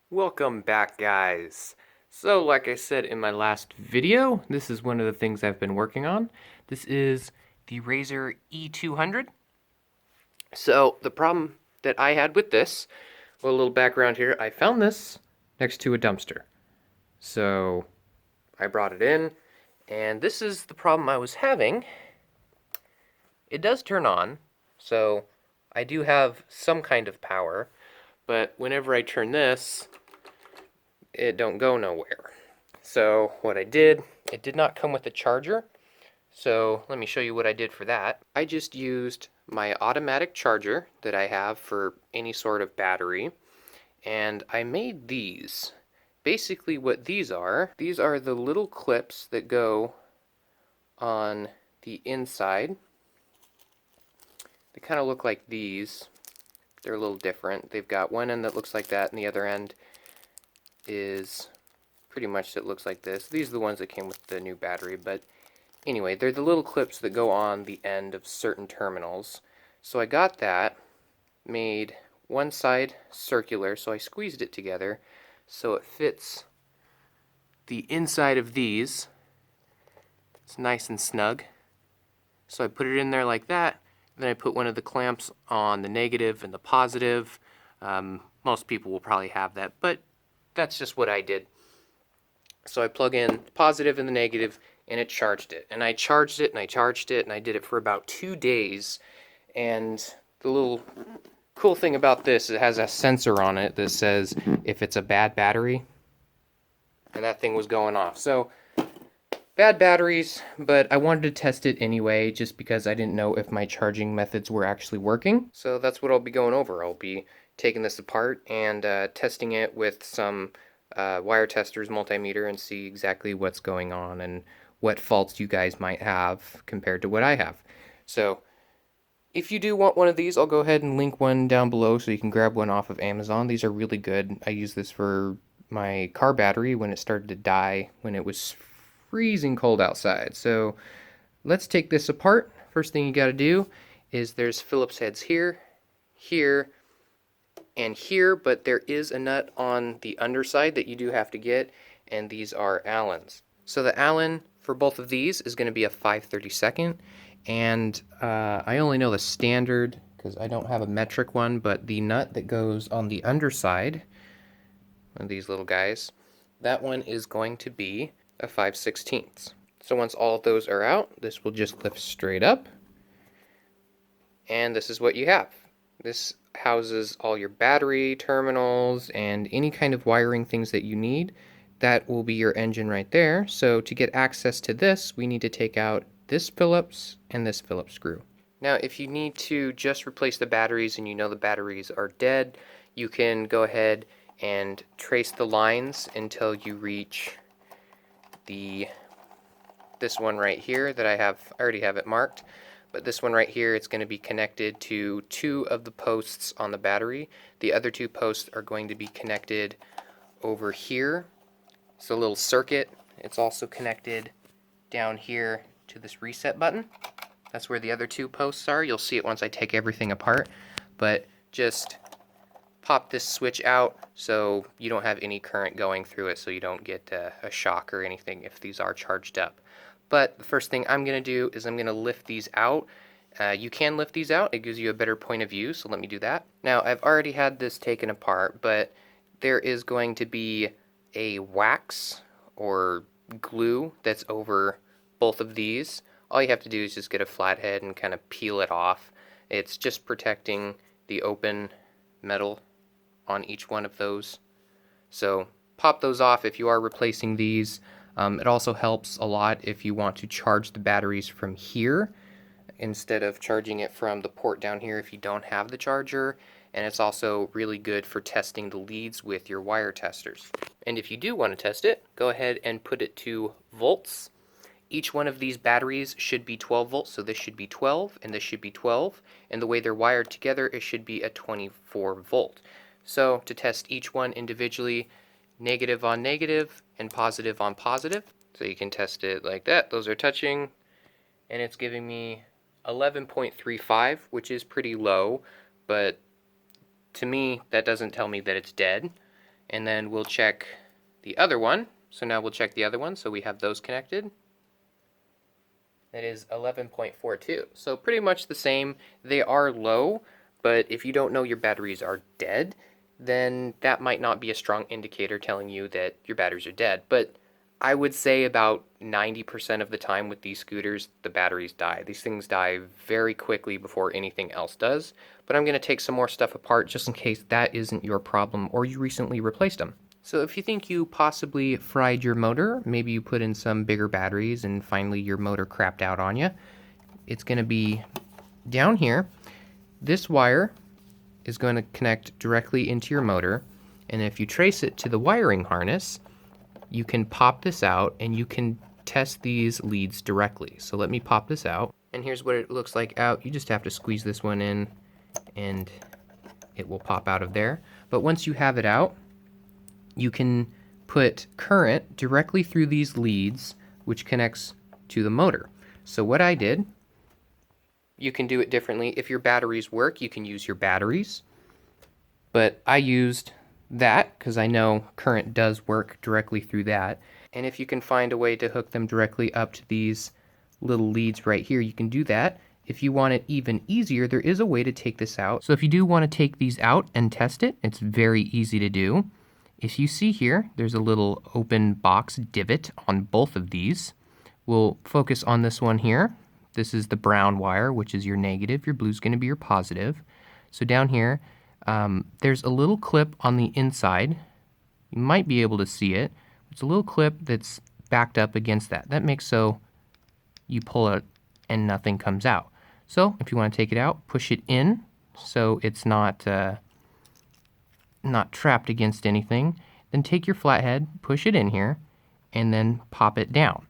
Welcome back, guys. So like I said in my last video, this is one of the things I've been working on. This is the Razer E200. So the problem that I had with this, well, a little background here, I found this next to a dumpster. So I brought it in, and this is the problem I was having. It does turn on, so I do have some kind of power, but whenever I turn this, it don't go nowhere. So what I did, it did not come with a charger, so let me show you what I did for that. I just used my automatic charger that I have for any sort of battery, and I made these. Basically what these are the little clips that go on the inside. They kind of look like these. They're a little different. They've got one end that looks like that, and the other end is pretty much that looks like this. These are the ones that came with the new battery, but anyway, they're the little clips that go on the end of certain terminals. So I got that, made one side circular, so I squeezed it together so it fits the inside of these. It's nice and snug. So I put it in there like that, then I put one of the clamps on the negative and the positive. Most people will probably have that, but that's just what I did. So I plug in positive and the negative, and it charged it. And I charged it, and I charged it, and I did it for about 2 days. And the little cool thing about this, it has a sensor on it that says if it's a bad battery, and that thing was going off. So bad batteries, but I wanted to test it anyway, just because I didn't know if my charging methods were actually working. So that's what I'll be going over. I'll be taking this apart and testing it with some wire testers, multimeter, and see exactly what's going on and what faults you guys might have compared to what I have. So if you do want one of these, I'll go ahead and link one down below so you can grab one off of Amazon. These are really good. I use this for my car battery when it started to die when it was freezing cold outside. So let's take this apart. First thing you got to do is there's Phillips heads here, here, and here, but there is a nut on the underside that you do have to get, and these are Allens. So the Allen for both of these is going to be a 5/32, and I only know the standard because I don't have a metric one, but the nut that goes on the underside, one of these little guys, that one is going to be a 5/16. So once all of those are out, this will just lift straight up, and this is what you have. This houses all your battery terminals and any kind of wiring things that you need. That will be your engine right there. So to get access to this, we need to take out this Phillips and this Phillips screw. Now if you need to just replace the batteries and you know the batteries are dead, you can go ahead and trace the lines until you reach this one right here that I already have it marked. But this one right here, it's going to be connected to 2 of the posts on the battery. The other 2 posts are going to be connected over here. It's a little circuit. It's also connected down here to this reset button. That's where the other 2 posts are. You'll see it once I take everything apart. But just pop this switch out so you don't have any current going through it, so you don't get a shock or anything if these are charged up. But the first thing I'm going to do is I'm going to lift these out. You can lift these out. It gives you a better point of view, so let me do that. Now, I've already had this taken apart, but there is going to be a wax or glue that's over both of these. All you have to do is just get a flathead and kind of peel it off. It's just protecting the open metal on each one of those. So pop those off if you are replacing these. It also helps a lot if you want to charge the batteries from here instead of charging it from the port down here if you don't have the charger. And it's also really good for testing the leads with your wire testers. And if you do want to test it, go ahead and put it to volts. Each one of these batteries should be 12 volts, so this should be 12 and this should be 12. And the way they're wired together, it should be a 24 volt. So to test each one individually, negative on negative and positive on positive. So you can test it like that. Those are touching, and it's giving me 11.35, which is pretty low, but to me, that doesn't tell me that it's dead. And then we'll check the other one. So now we'll check the other one, so we have those connected. That is 11.42. So pretty much the same. They are low, but if you don't know your batteries are dead, then that might not be a strong indicator telling you that your batteries are dead. But I would say about 90% of the time with these scooters, the batteries die. These things die very quickly before anything else does. But I'm going to take some more stuff apart just in case that isn't your problem or you recently replaced them. So if you think you possibly fried your motor, maybe you put in some bigger batteries and finally your motor crapped out on you, it's going to be down here. This wire is going to connect directly into your motor, and if you trace it to the wiring harness, you can pop this out and you can test these leads directly. So let me pop this out, and here's what it looks like out. You just have to squeeze this one in and it will pop out of there. But once you have it out, you can put current directly through these leads, which connects to the motor. So what I did, you can do it differently. If your batteries work, you can use your batteries. But I used that because I know current does work directly through that. And if you can find a way to hook them directly up to these little leads right here, you can do that. If you want it even easier, there is a way to take this out. So if you do want to take these out and test it, it's very easy to do. If you see here, there's a little open box divot on both of these. We'll focus on this one here. This is the brown wire, which is your negative. Your blue's going to be your positive. So down here, there's a little clip on the inside. You might be able to see it. It's a little clip that's backed up against that. That makes so you pull it and nothing comes out. So if you want to take it out, push it in so it's not trapped against anything. Then take your flathead, push it in here, and then pop it down.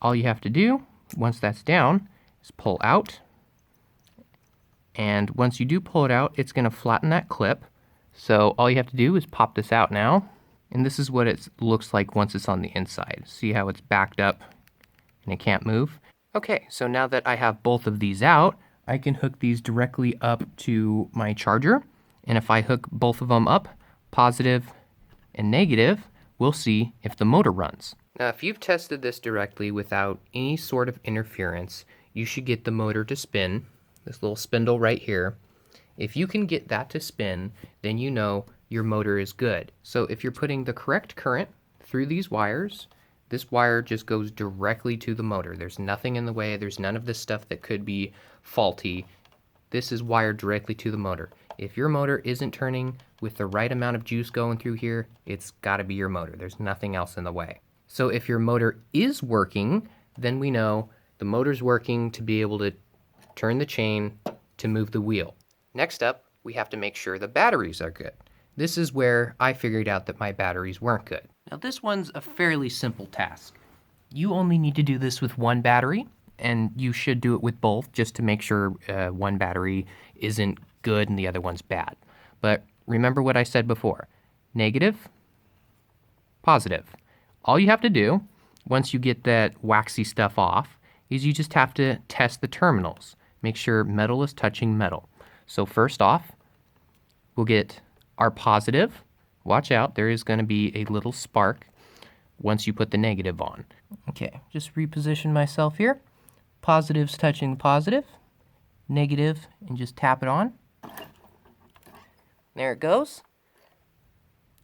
All you have to do, once that's down, is pull out. And once you do pull it out, it's going to flatten that clip. So all you have to do is pop this out now. And this is what it looks like once it's on the inside. See how it's backed up and it can't move? Okay, so now that I have both of these out, I can hook these directly up to my charger. And if I hook both of them up, positive and negative, we'll see if the motor runs. Now, if you've tested this directly without any sort of interference, you should get the motor to spin, this little spindle right here. If you can get that to spin, then you know your motor is good. So if you're putting the correct current through these wires, this wire just goes directly to the motor. There's nothing in the way. There's none of this stuff that could be faulty. This is wired directly to the motor. If your motor isn't turning with the right amount of juice going through here, it's got to be your motor. There's nothing else in the way. So if your motor is working, then we know the motor's working to be able to turn the chain to move the wheel. Next up, we have to make sure the batteries are good. This is where I figured out that my batteries weren't good. Now this one's a fairly simple task. You only need to do this with one battery, and you should do it with both just to make sure one battery isn't good and the other one's bad. But remember what I said before. Negative, positive. All you have to do, once you get that waxy stuff off, is you just have to test the terminals. Make sure metal is touching metal. So first off, we'll get our positive. Watch out, there is going to be a little spark once you put the negative on. Okay, just reposition myself here. Positive's touching the positive, negative, and just tap it on. There it goes.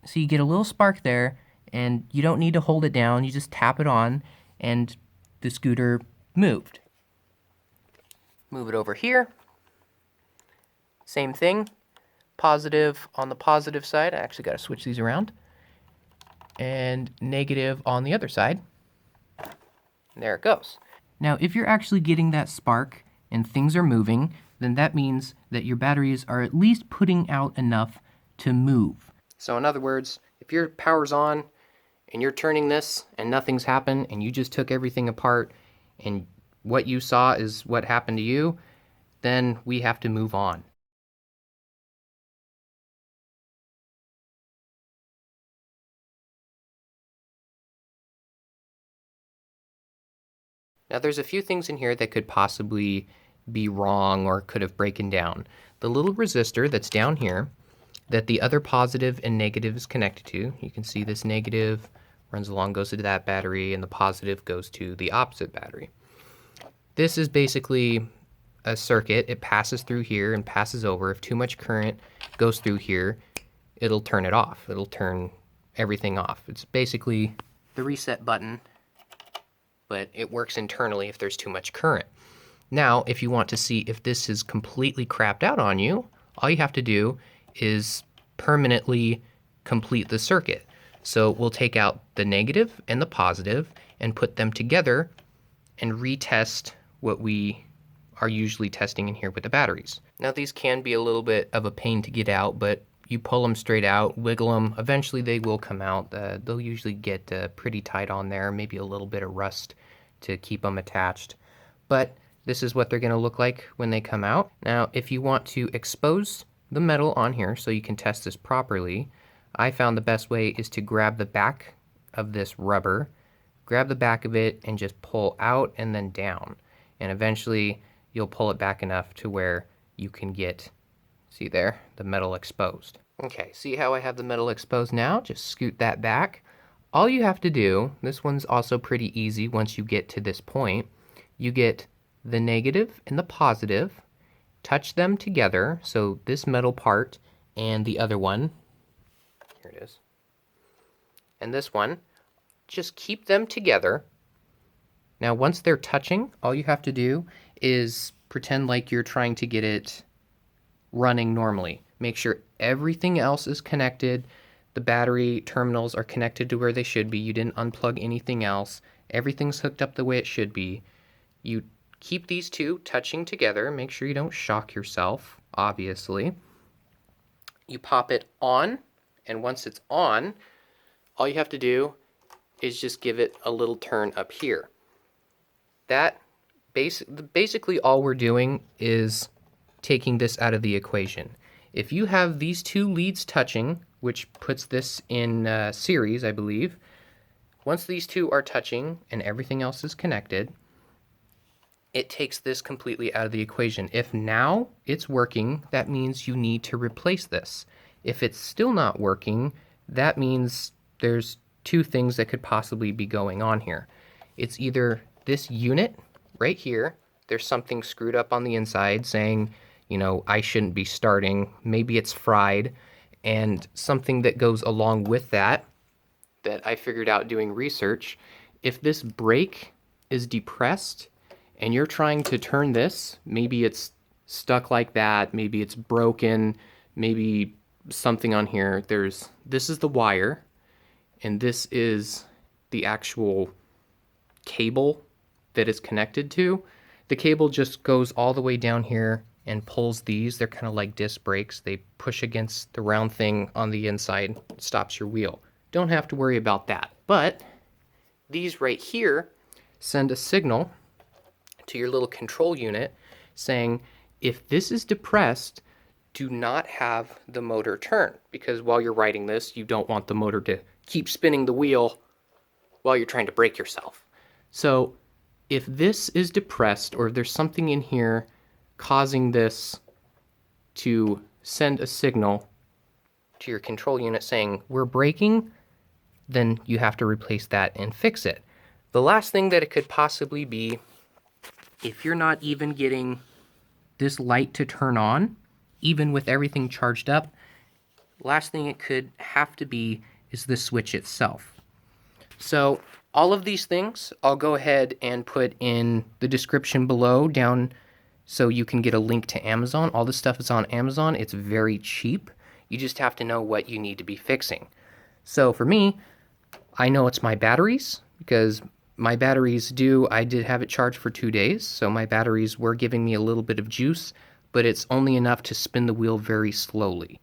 So you get a little spark there, and you don't need to hold it down. You just tap it on, and the scooter moved. Move it over here. Same thing. Positive on the positive side. I actually got to switch these around. And negative on the other side. There it goes. Now, if you're actually getting that spark and things are moving, then that means that your batteries are at least putting out enough to move. So in other words, if your power's on and you're turning this and nothing's happened and you just took everything apart and what you saw is what happened to you, then we have to move on. Now there's a few things in here that could possibly be wrong or could have broken down. The little resistor that's down here that the other positive and negative is connected to, you can see this negative runs along, goes to that battery, and the positive goes to the opposite battery. This is basically a circuit. It passes through here and passes over. If too much current goes through here, it'll turn it off. It'll turn everything off. It's basically the reset button, but it works internally if there's too much current. Now, if you want to see if this is completely crapped out on you, all you have to do is permanently complete the circuit. So we'll take out the negative and the positive and put them together and retest what we are usually testing in here with the batteries. Now these can be a little bit of a pain to get out, but you pull them straight out, wiggle them, eventually they will come out. They'll usually get pretty tight on there, maybe a little bit of rust to keep them attached. But this is what they're going to look like when they come out. Now, if you want to expose the metal on here so you can test this properly, I found the best way is to grab the back of this rubber, grab the back of it, and just pull out and then down. And eventually, you'll pull it back enough to where you can get, see there, the metal exposed. Okay, see how I have the metal exposed now? Just scoot that back. All you have to do, this one's also pretty easy once you get to this point, you get the negative and the positive, touch them together, so this metal part and the other one, here it is, and this one, just keep them together. Now once they're touching, all you have to do is pretend like you're trying to get it running normally. Make sure everything else is connected, the battery terminals are connected to where they should be, you didn't unplug anything else, everything's hooked up the way it should be. You keep these two touching together. Make sure you don't shock yourself, obviously. You pop it on, and once it's on, all you have to do is just give it a little turn up here. That basically all we're doing is taking this out of the equation. If you have these two leads touching, which puts this in series, I believe, once these two are touching and everything else is connected, it takes this completely out of the equation. If now it's working, that means you need to replace this. If it's still not working, that means there's two things that could possibly be going on here. It's either this unit right here, there's something screwed up on the inside saying, you know, I shouldn't be starting. Maybe it's fried. And something that goes along with that I figured out doing research, if this brake is depressed, and you're trying to turn this, maybe it's stuck like that, maybe it's broken, maybe something on here. This is the wire, and this is the actual cable that it's connected to. The cable just goes all the way down here and pulls these. They're kind of like disc brakes. They push against the round thing on the inside, stops your wheel. Don't have to worry about that. But these right here send a signal to your little control unit saying, if this is depressed, do not have the motor turn, because while you're riding this, you don't want the motor to keep spinning the wheel while you're trying to brake yourself. So if this is depressed, or if there's something in here causing this to send a signal to your control unit saying we're braking, then you have to replace that and fix it. The last thing that it could possibly be, if you're not even getting this light to turn on, even with everything charged up, last thing it could have to be is the switch itself. So all of these things I'll go ahead and put in the description below down so you can get a link to Amazon. All this stuff is on Amazon. It's very cheap. You just have to know what you need to be fixing. So for me, I know it's my batteries, because my batteries I did have it charged for 2 days, so my batteries were giving me a little bit of juice, but it's only enough to spin the wheel very slowly.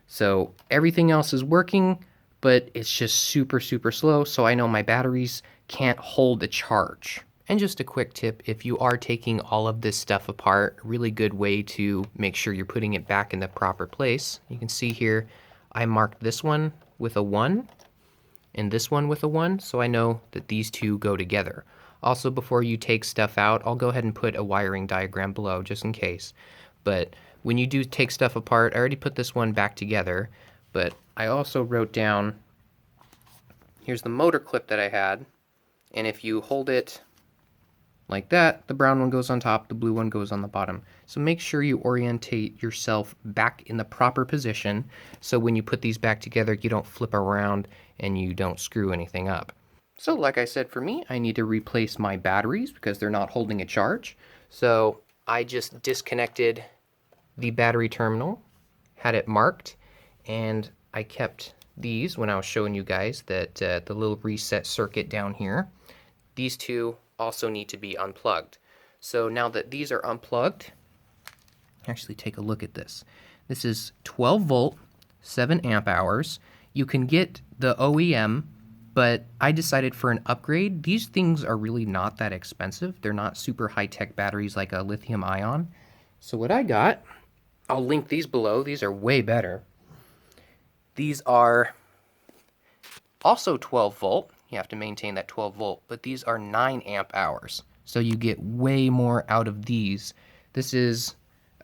So everything else is working, but it's just super, super slow, so I know my batteries can't hold the charge. And just a quick tip, if you are taking all of this stuff apart, a really good way to make sure you're putting it back in the proper place. You can see here, I marked this one with a 1, and this one with a 1, so I know that these two go together. Also, before you take stuff out, I'll go ahead and put a wiring diagram below just in case. But when you do take stuff apart, I already put this one back together, but I also wrote down, here's the motor clip that I had, and if you hold it like that, the brown one goes on top, the blue one goes on the bottom. So make sure you orientate yourself back in the proper position, so when you put these back together, you don't flip around and you don't screw anything up. So like I said, for me, I need to replace my batteries because they're not holding a charge. So I just disconnected the battery terminal, had it marked, and I kept these when I was showing you guys that the little reset circuit down here. These two also need to be unplugged. So now that these are unplugged, actually take a look at this. This is 12 volt, 7 amp hours. You can get the OEM, but I decided for an upgrade, these things are really not that expensive. They're not super high-tech batteries like a lithium ion. So what I got, I'll link these below. These are way better. These are also 12 volt. You have to maintain that 12 volt, but these are 9 amp hours. So you get way more out of these. This is,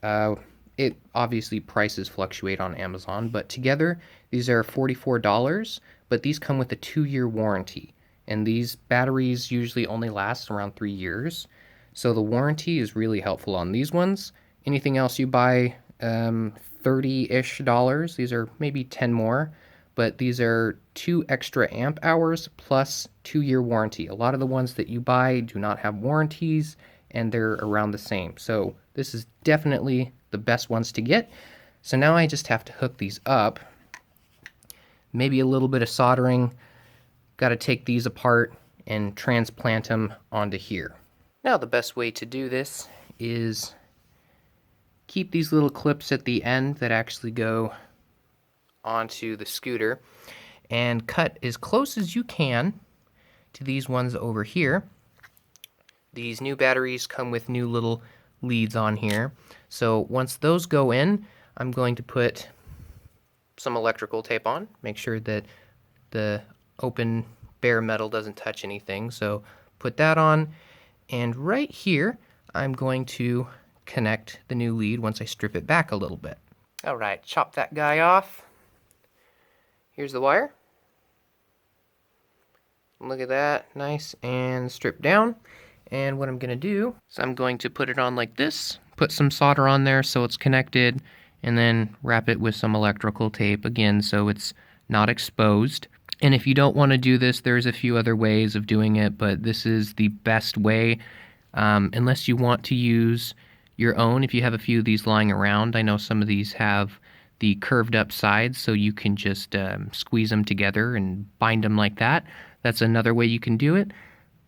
it obviously prices fluctuate on Amazon, but together these are $44, but these come with a 2-year warranty. And these batteries usually only last around 3 years. So the warranty is really helpful on these ones. Anything else you buy, $30-ish. These are maybe 10 more. But these are 2 extra amp hours plus 2-year warranty. A lot of the ones that you buy do not have warranties, and they're around the same. So this is definitely the best ones to get. So now I just have to hook these up. Maybe a little bit of soldering. Got to take these apart and transplant them onto here. Now the best way to do this is keep these little clips at the end that actually go onto the scooter and cut as close as you can to these ones over here. These new batteries come with new little leads on here. So once those go in, I'm going to put some electrical tape on, make sure that the open bare metal doesn't touch anything. So put that on, and right here I'm going to connect the new lead once I strip it back a little bit. All right, chop that guy off. Here's the wire. Look at that, nice and stripped down. And what I'm gonna do is I'm going to put it on like this, put some solder on there so it's connected, and then wrap it with some electrical tape again so it's not exposed. And if you don't want to do this, there's a few other ways of doing it, but this is the best way, unless you want to use your own. If you have a few of these lying around, I know some of these have the curved up sides, so you can just squeeze them together and bind them like that. That's another way you can do it,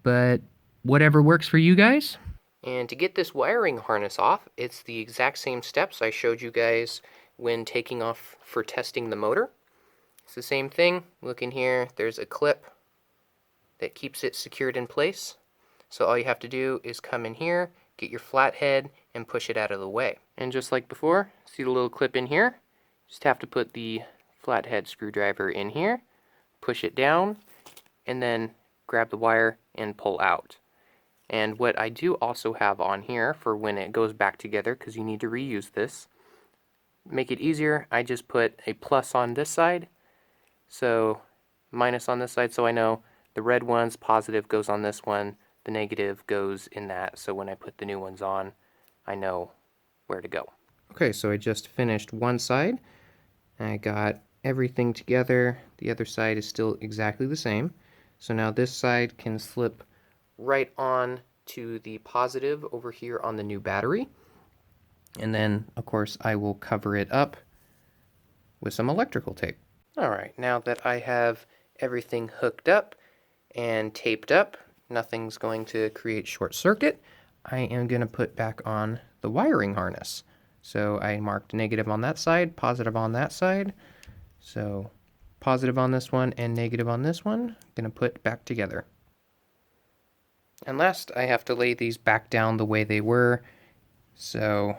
but whatever works for you guys. And to get this wiring harness off, it's the exact same steps I showed you guys when taking off for testing the motor. It's the same thing. Look in here, there's a clip that keeps it secured in place. So all you have to do is come in here, get your flathead, and push it out of the way. And just like before, see the little clip in here? Just have to put the flathead screwdriver in here, push it down, and then grab the wire and pull out. And what I do also have on here for when it goes back together, because you need to reuse this, make it easier, I just put a plus on this side, so minus on this side, so I know the red one's positive goes on this one, the negative goes in that, so when I put the new ones on, I know where to go. Okay, so I just finished one side. I got everything together. The other side is still exactly the same. So now this side can slip right on to the positive over here on the new battery. And then, of course, I will cover it up with some electrical tape. All right, now that I have everything hooked up and taped up, nothing's going to create short circuit, I am going to put back on the wiring harness. So I marked negative on that side, positive on that side. So positive on this one and negative on this one, I'm going to put back together. And last, I have to lay these back down the way they were. So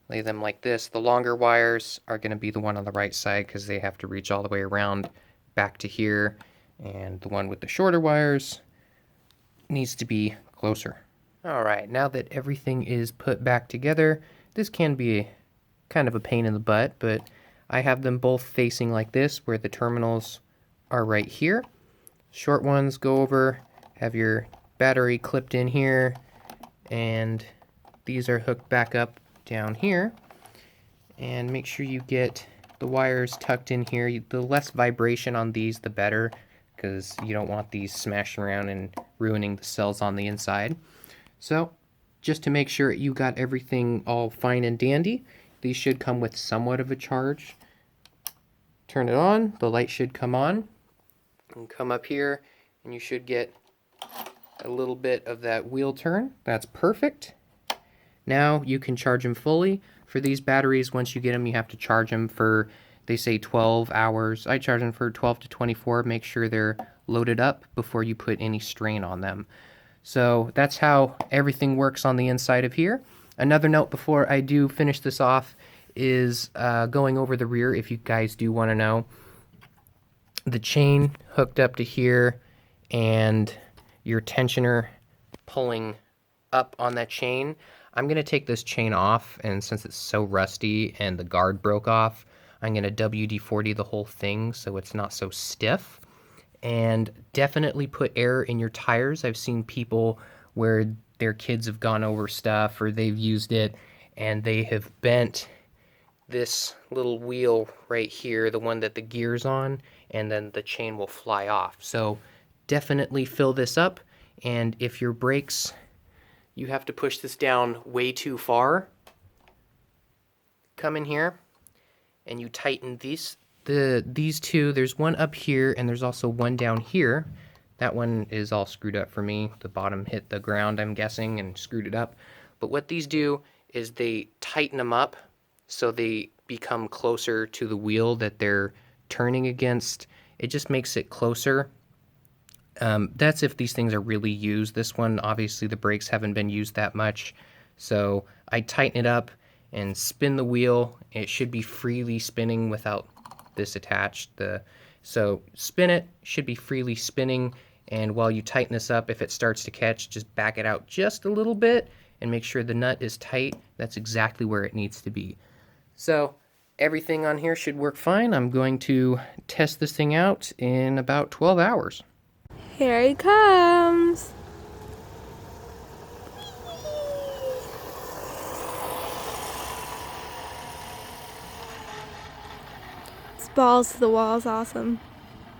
lay them like this. The longer wires are going to be the one on the right side because they have to reach all the way around back to here. And the one with the shorter wires needs to be closer. All right, now that everything is put back together, this can be kind of a pain in the butt, but I have them both facing like this, where the terminals are right here. Short ones go over, have your battery clipped in here, and these are hooked back up down here. And make sure you get the wires tucked in here. The less vibration on these, the better, because you don't want these smashing around and ruining the cells on the inside. So, just to make sure you got everything all fine and dandy, these should come with somewhat of a charge. Turn it on, the light should come on, and come up here, and you should get a little bit of that wheel turn. That's perfect. Now you can charge them fully. For these batteries, once you get them, you have to charge them for, they say 12 hours. I charge them for 12 to 24. Make sure they're loaded up before you put any strain on them. So that's how everything works on the inside of here. Another note before I do finish this off is going over the rear, if you guys do want to know. The chain hooked up to here and your tensioner pulling up on that chain. I'm going to take this chain off, and since it's so rusty and the guard broke off, I'm going to WD-40 the whole thing so it's not so stiff. And definitely put air in your tires. I've seen people where their kids have gone over stuff or they've used it and they have bent this little wheel right here, the one that the gear's on, and then the chain will fly off. So definitely fill this up, and if your brakes, you have to push this down way too far, come in here and you tighten these two. There's one up here and there's also one down here. That one is all screwed up for me. The bottom hit the ground, I'm guessing, and screwed it up. But what these do is they tighten them up so they become closer to the wheel that they're turning against. It just makes it closer. That's if these things are really used. This one, obviously the brakes haven't been used that much. So I tighten it up and spin the wheel. It should be freely spinning without this attached. So spin it, should be freely spinning. And while you tighten this up, if it starts to catch, just back it out just a little bit and make sure the nut is tight. That's exactly where it needs to be. So everything on here should work fine. I'm going to test this thing out in about 12 hours. Here he comes. It's balls to the walls, awesome.